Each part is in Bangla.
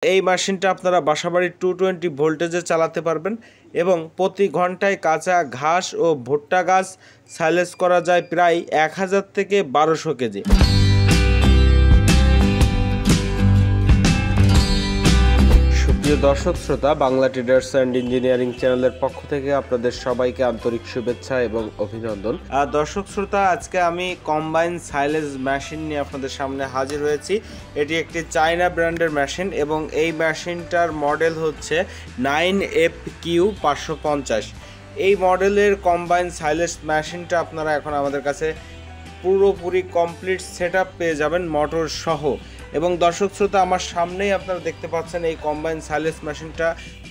এই মেশিনটা আপনারা বাসাবাড়ির 220 ভোল্টেজে চালাতে পারবেন এবং প্রতি ঘন্টায় কাঁচা ঘাস ও ভুট্টা গাছ সাইলেজ করা যায় প্রায় 1000 থেকে 1200 কেজি। প্রিয় দর্শক শ্রোতা, বাংলা ট্রেডার্স অ্যান্ড ইঞ্জিনিয়ারিং চ্যানেলের পক্ষ থেকে আপনাদের সবাইকে আন্তরিক শুভেচ্ছা এবং অভিনন্দন। দর্শক শ্রোতা, আজকে আমি কম্বাইন সাইলেজ মেশিন নিয়ে আপনাদের সামনে হাজির হয়েছি। এটি একটি চায়না ব্র্যান্ডের মেশিন এবং এই মেশিনটার মডেল হচ্ছে 9FQ550। এই মডেলের কম্বাইন সাইলেজ মেশিনটা আপনারা এখন আমাদের কাছে পুরোপুরি কমপ্লিট সেটআপ পেয়ে যাবেন মোটর সহ। এবং দর্শক শ্রোতা, আমার সামনেই আপনারা দেখতে পাচ্ছেন এই কম্বাইন সাইলেজ মেশিনটা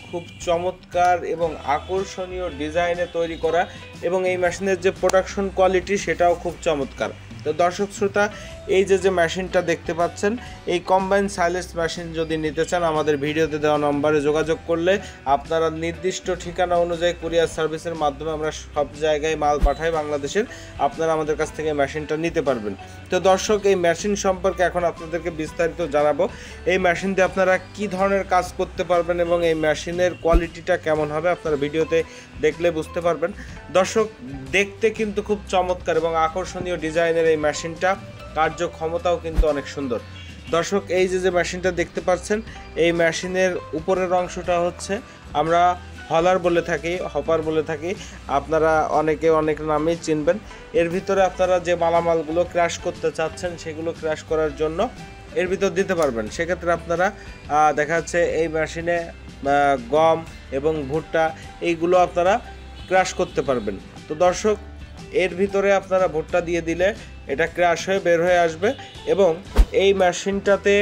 খুব চমৎকার এবং আকর্ষণীয় ডিজাইনে তৈরি করা এবং এই মেশিনের যে প্রোডাকশন কোয়ালিটি সেটাও খুব চমৎকার। তো দর্শক শ্রোতা, এই যে মেশিনটা দেখতে পাচ্ছেন, এই কম্বাইন সাইলেজ মেশিন যদি নিতে চান আমাদের ভিডিওতে দেওয়া নম্বরে যোগাযোগ করলে আপনারা নির্দিষ্ট ঠিকানা অনুযায়ী কুরিয়ার সার্ভিসের মাধ্যমে আমরা সব জায়গায় মাল পাঠাই বাংলাদেশের, আপনারা আমাদের কাছ থেকে মেশিনটা নিতে পারবেন। তো দর্শক, এই মেশিন সম্পর্কে এখন আপনাদেরকে বিস্তারিত জানাবো। এই মেশিন দিয়ে আপনারা কি ধরনের কাজ করতে পারবেন এবং এই মেশিনের কোয়ালিটিটা কেমন হবে আপনারা ভিডিওতে দেখলে বুঝতে পারবেন। দর্শক, দেখতে কিন্তু খুব চমৎকার এবং আকর্ষণীয় ডিজাইনের এই মেশিনটা, কার্যক্ষমতাও কিন্তু অনেক সুন্দর। দর্শক, এই যে মেশিনটা দেখতে পাচ্ছেন, এই মেশিনের উপরের অংশটা হচ্ছে আমরা হলার বলে থাকি, হপার বলে থাকি, আপনারা অনেকে অনেক নামেই চিনবেন। এর ভিতরে আপনারা যে মালামালগুলো ক্র্যাশ করতে চাচ্ছেন সেগুলো ক্র্যাশ করার জন্য এর ভিতর দিতে পারবেন। সেক্ষেত্রে আপনারা দেখা যাচ্ছে এই মেশিনে গম এবং ভুট্টা এইগুলো আপনারা ক্র্যাশ করতে পারবেন। তো দর্শক, এর ভিতরে আপনারা ভুট্টা দিয়ে দিলে এটা ক্র্যাশ হয়ে বের হয়ে আসবে এবং এই মেশিনটাতে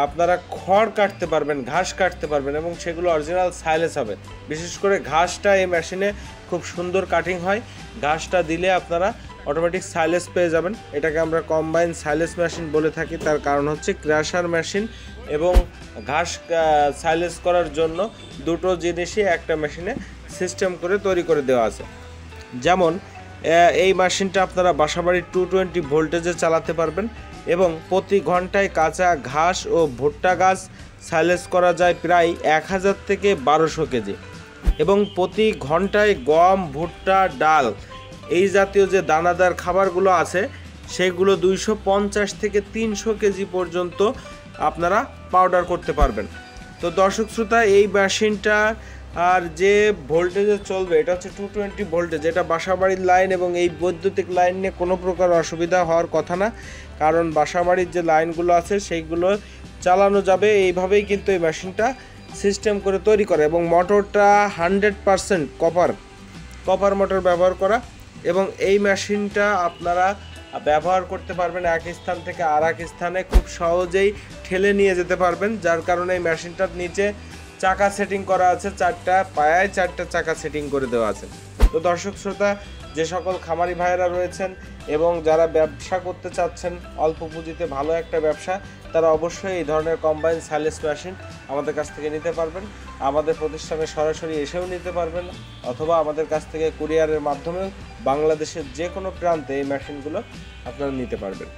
আপনারা খড় কাটতে পারবেন, ঘাস কাটতে পারবেন এবং সেগুলো অরিজিনাল সাইলেজ হবে। বিশেষ করে ঘাসটা এই মেশিনে খুব সুন্দর কাটিং হয়। ঘাসটা দিলে আপনারা অটোমেটিক সাইলেজ পেয়ে যাবেন। এটাকে আমরা কম্বাইন সাইলেজ মেশিন বলে থাকি, তার কারণ হচ্ছে ক্র্যাশার মেশিন এবং ঘাস সাইলেজ করার জন্য দুটো জিনিসই একটা মেশিনে সিস্টেম করে তৈরি করে দেওয়া আছে। যেমন এই মেশিনটা আপনারা বাসাবাড়ির 220 ভোল্টেজে চালাতে পারবেন এবং প্রতি ঘন্টায় কাঁচা ঘাস ও ভুট্টা গাছ সাইলেজ করা যায় প্রায় 1000 থেকে 1200 কেজি এবং প্রতি ঘন্টায় গম, ভুট্টা, ডাল এই জাতীয় যে দানাদার খাবারগুলো আছে সেগুলো 250 থেকে 300 কেজি পর্যন্ত আপনারা পাউডার করতে পারবেন। তো দর্শক শ্রোতা, এই মেশিনটা আর যে ভোল্টেজে চলবে এটা হচ্ছে 220 ভোল্টেজ। এটা বাসাবাড়ির লাইন এবং এই বৈদ্যুতিক লাইন নিয়ে কোনো প্রকার অসুবিধা হওয়ার কথা না, কারণ বাসাবাড়ির যে লাইনগুলো আছে সেইগুলো চালানো যাবে এইভাবেই। কিন্তু এই মেশিনটা সিস্টেম করে তৈরি করে এবং মোটরটা 100% কপার মোটর ব্যবহার করা এবং এই মেশিনটা আপনারা ব্যবহার করতে পারবেন এক স্থান থেকে আর এক স্থানে খুব সহজেই ঠেলে নিয়ে যেতে পারবেন, যার কারণে এই মেশিনটার নিচে চাকা সেটিং করা আছে, 4টা পায়ায় 4টা চাকা সেটিং করে দেওয়া আছে। তো দর্শক শ্রোতা, যে সকল খামারি ভাইয়েরা রয়েছেন এবং যারা ব্যবসা করতে চাচ্ছেন অল্প পুঁজিতে ভালো একটা ব্যবসা, তারা অবশ্যই এই ধরনের কম্বাইন সাইলেজ মেশিন আমাদের কাছ থেকে নিতে পারবেন। আমাদের প্রতিষ্ঠানে সরাসরি এসেও নিতে পারবেন অথবা আমাদের কাছ থেকে কুরিয়ারের মাধ্যমেও বাংলাদেশের যে কোনো প্রান্তে এই মেশিনগুলো আপনারা নিতে পারবেন।